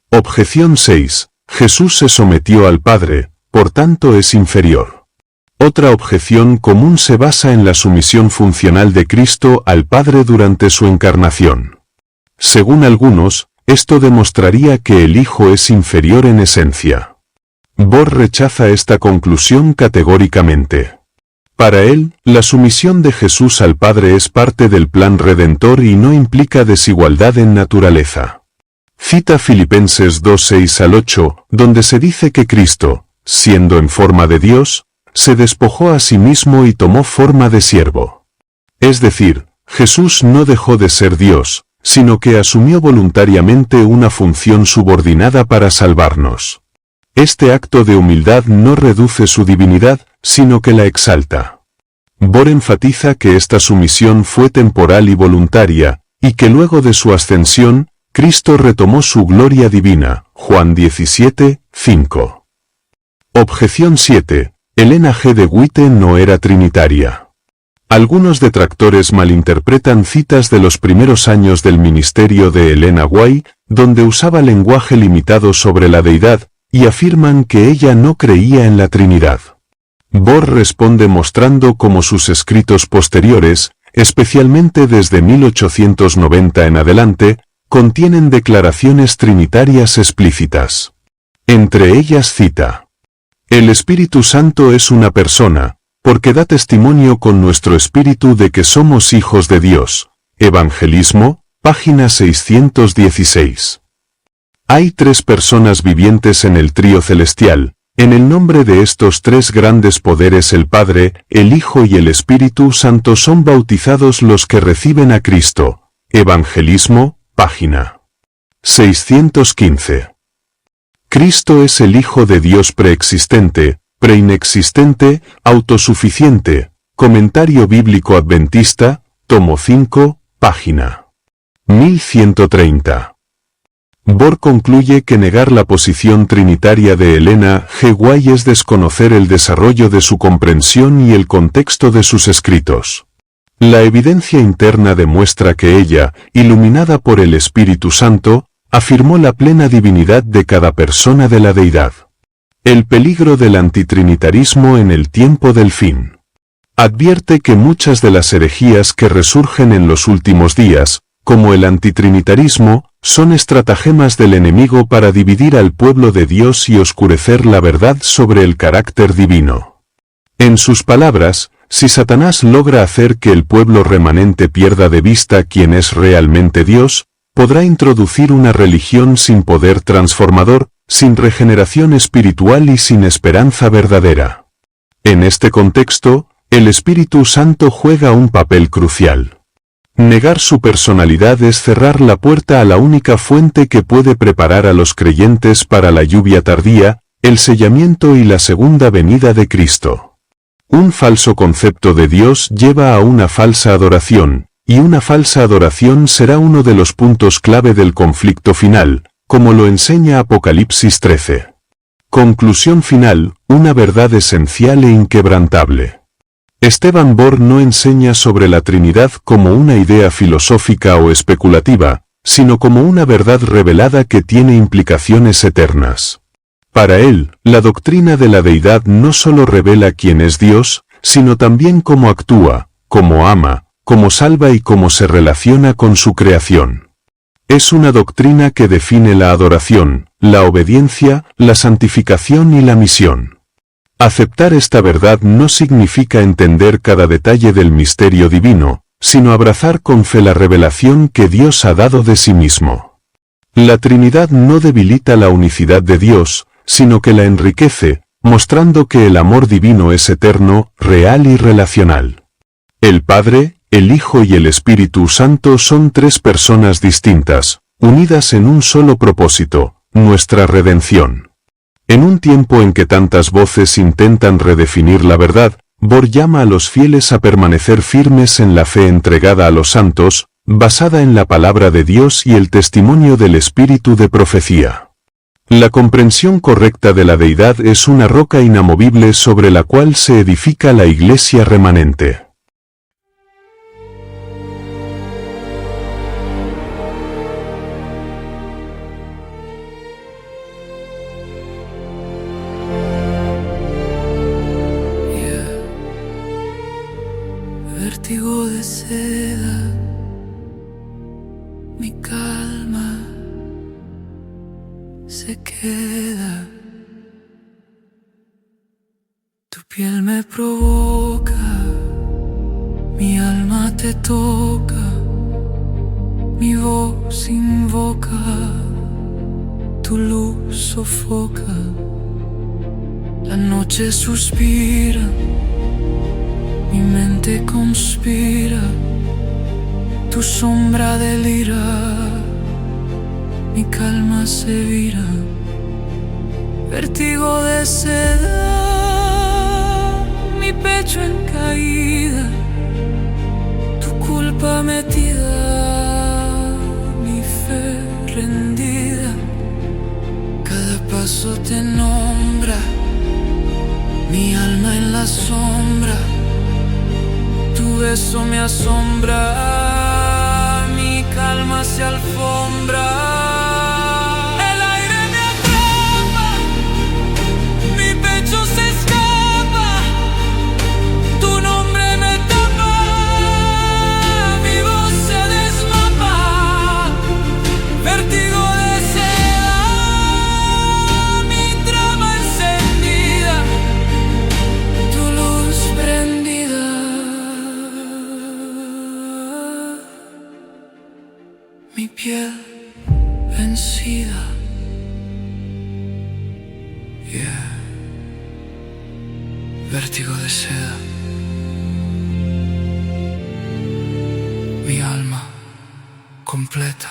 B: Objeción 6. Jesús se sometió al Padre, por tanto es inferior. Otra objeción común se basa en la sumisión funcional de Cristo al Padre durante su encarnación. Según algunos, esto demostraría que el Hijo es inferior en esencia. Bohr rechaza esta conclusión categóricamente. Para él, la sumisión de Jesús al Padre es parte del plan redentor y no implica desigualdad en naturaleza. Cita Filipenses 2:6-8, donde se dice que Cristo, siendo en forma de Dios, se despojó a sí mismo y tomó forma de siervo. Es decir, Jesús no dejó de ser Dios, sino que asumió voluntariamente una función subordinada para salvarnos. Este acto de humildad no reduce su divinidad, sino que la exalta. Bohr enfatiza que esta sumisión fue temporal y voluntaria, y que luego de su ascensión, Cristo retomó su gloria divina. Juan 17:5. Objeción 7. Elena G. de White no era trinitaria. Algunos detractores malinterpretan citas de los primeros años del ministerio de Elena White, donde usaba lenguaje limitado sobre la deidad, y afirman que ella no creía en la Trinidad. Bohr responde mostrando cómo sus escritos posteriores, especialmente desde 1890 en adelante, contienen declaraciones trinitarias explícitas. Entre ellas cita: el Espíritu Santo es una persona, porque da testimonio con nuestro espíritu de que somos hijos de Dios. Evangelismo, página 616. Hay tres personas vivientes en el trío celestial. En el nombre de estos tres grandes poderes el Padre, el Hijo y el Espíritu Santo son bautizados los que reciben a Cristo. Evangelismo, página 615. Cristo es el Hijo de Dios preexistente, preinexistente, autosuficiente. Comentario Bíblico Adventista, tomo 5, página 1130. Bohr concluye que negar la posición trinitaria de Elena G. White es desconocer el desarrollo de su comprensión y el contexto de sus escritos. La evidencia interna demuestra que ella, iluminada por el Espíritu Santo, afirmó la plena divinidad de cada persona de la deidad. El peligro del antitrinitarismo en el tiempo del fin. Advierte que muchas de las herejías que resurgen en los últimos días, como el antitrinitarismo, son estratagemas del enemigo para dividir al pueblo de Dios y oscurecer la verdad sobre el carácter divino. En sus palabras, si Satanás logra hacer que el pueblo remanente pierda de vista quién es realmente Dios, podrá introducir una religión sin poder transformador, sin regeneración espiritual y sin esperanza verdadera. En este contexto, el Espíritu Santo juega un papel crucial. Negar su personalidad es cerrar la puerta a la única fuente que puede preparar a los creyentes para la lluvia tardía, el sellamiento y la segunda venida de Cristo. Un falso concepto de Dios lleva a una falsa adoración, y una falsa adoración será uno de los puntos clave del conflicto final, como lo enseña Apocalipsis 13. Conclusión final, una verdad esencial e inquebrantable. Esteban Borr no enseña sobre la Trinidad como una idea filosófica o especulativa, sino como una verdad revelada que tiene implicaciones eternas. Para él, la doctrina de la deidad no solo revela quién es Dios, sino también cómo actúa, cómo ama, cómo salva y cómo se relaciona con su creación. Es una doctrina que define la adoración, la obediencia, la santificación y la misión. Aceptar esta verdad no significa entender cada detalle del misterio divino, sino abrazar con fe la revelación que Dios ha dado de sí mismo. La Trinidad no debilita la unicidad de Dios, sino que la enriquece, mostrando que el amor divino es eterno, real y relacional. El Padre, el Hijo y el Espíritu Santo son tres personas distintas, unidas en un solo propósito, nuestra redención. En un tiempo en que tantas voces intentan redefinir la verdad, Borr llama a los fieles a permanecer firmes en la fe entregada a los santos, basada en la palabra de Dios y el testimonio del Espíritu de profecía. La comprensión correcta de la deidad es una roca inamovible sobre la cual se edifica la iglesia remanente.
C: Vértigo de seda, mi calma se queda. Tu piel me provoca, mi alma te toca, mi voz invoca, tu luz sofoca, la noche suspira, mi mente conspira, tu sombra delira, mi calma se vira. Vértigo de seda, mi pecho en caída, tu culpa metida, mi fe rendida. Cada paso te nombra, mi alma en la sombra. Tu beso me asombra, mi calma se alfombra. El aire me atrapa, mi pecho se escapa, tu nombre me tapa, mi voz se desmapa. Vértigo de seda, mi trama encendida, tu luz prendida. Mi piel vencida. Vértigo de seda. Mi alma completa.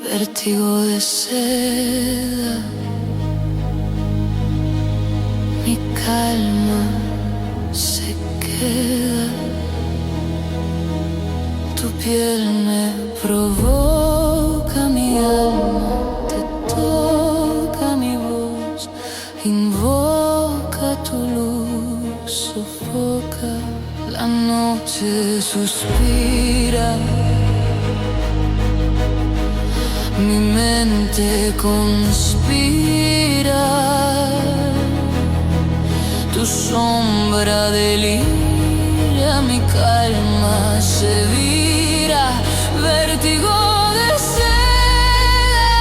C: vértigo de seda, mi calma se queda, tu piel me provoca, mi alma te toca, mi voz invoca tu luz, sofoca, la noche suspira. Mi mente conspira, tu sombra delira, mi calma se vira, vértigo de seda,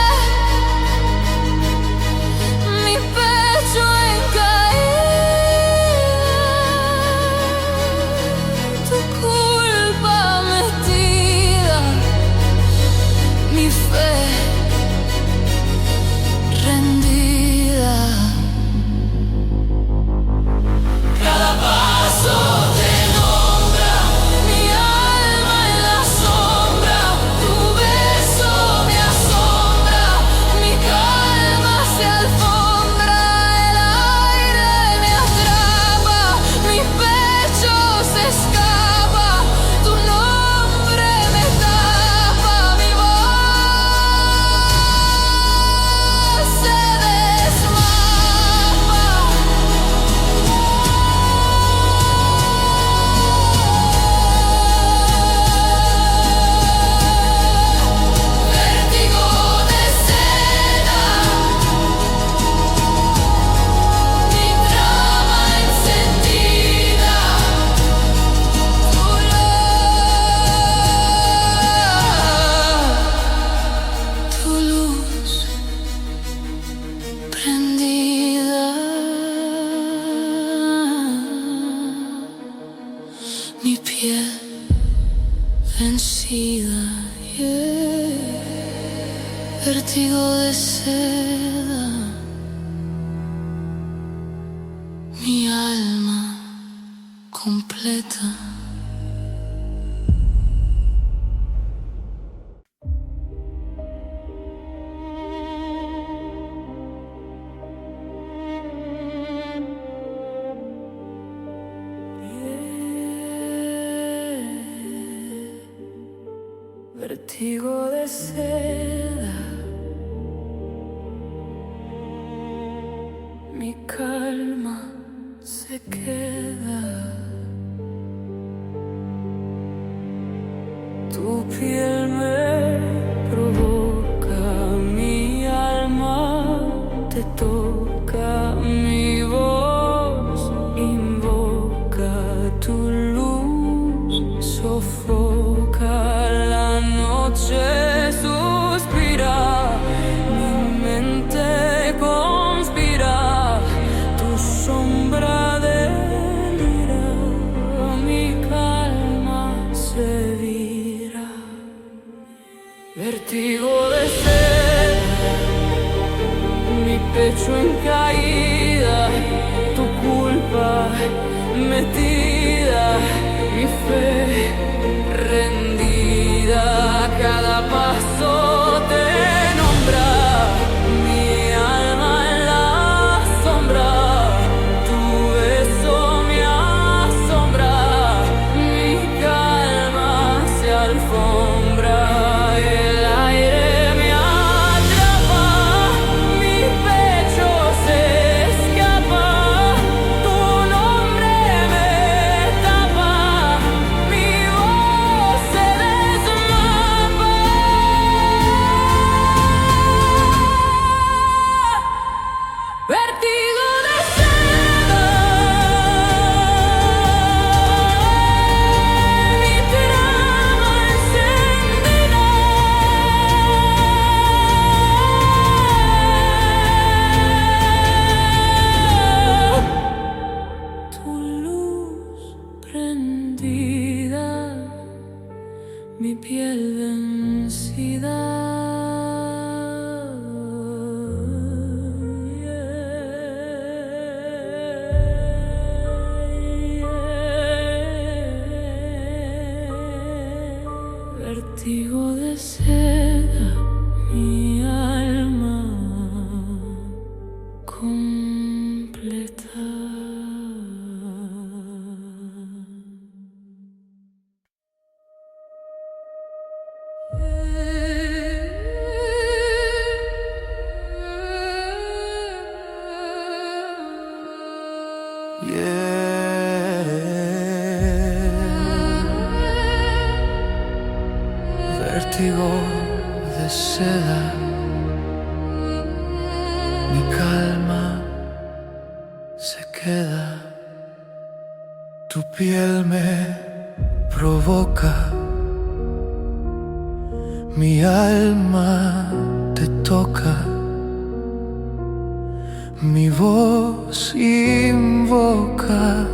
C: mi pecho en caída, tu culpa metida, mi fe rendida. Cada paso te nombra, mi alma en la sombra, tu beso me asombra, mi calma se alfombra, el aire me atrapa, mi pecho se escapa, tu nombre me tapa, mi voz se desmapa. Vértigo de seda, mi trama encendida, tu luz prendida, mi piel vencida, vértigo de seda, mi alma completa. Vértigo de seda, mi calma se queda, tu piel me provoca, mi alma te toca, mi voz invoca, tu luz sofoca, la noche suspira, mi mente conspira, tu sombra delira, mi calma se vira, vértigo de seda, mi pecho en caída, tu culpa metida, mi fe rendida, cada paso te nombra, mi alma en la sombra, tu beso me asombra, mi calma se alfombra, el aire me atrapa, mi pecho se escapa, tu nombre me tapa, mi voz se desmapa. Vértigo de seda, mi trama encendida, tu luz prendida, mi piel vencida. Vértigo de seda, mi alma completa.
D: Vértigo de seda, mi calma se queda, tu piel me provoca, mi alma te toca, mi voz invoca,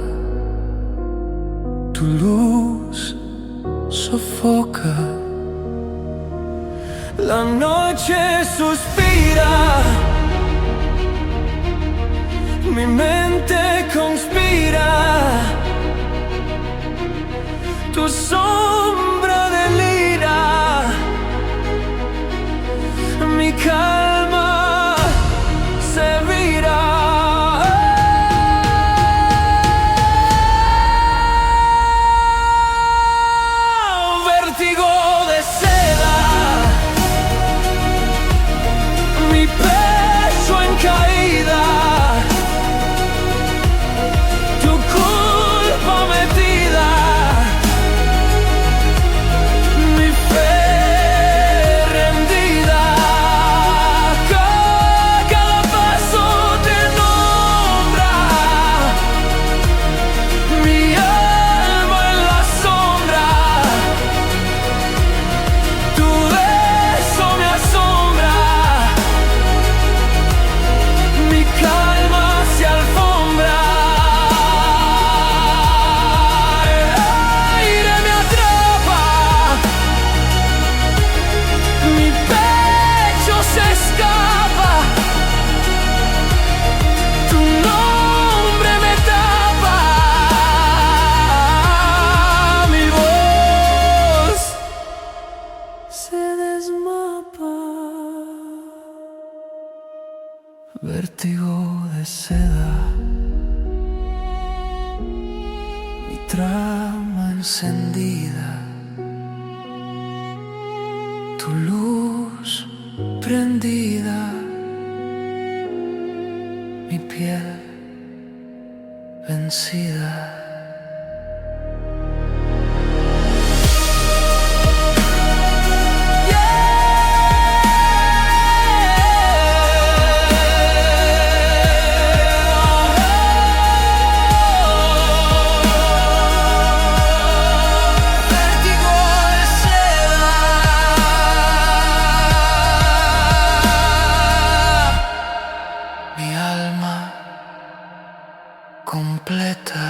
D: tu luz sofoca. La noche suspira, mi mente conspira, tu sombra delira, mi calma se vira. Vértigo de seda, mi pecho en caída, tu culpa metida, mi fe rendida. Cada paso te nombra, mi alma en la sombra, tu beso me asombra, mi calma se alfombra, el aire me atrapa, mi pecho se escapa, tu nombre me tapa, mi voz se desmapa. Vértigo de seda, mi trama encendida, tu luz prendida, mi piel vencida. Vértigo de seda, mi alma completa.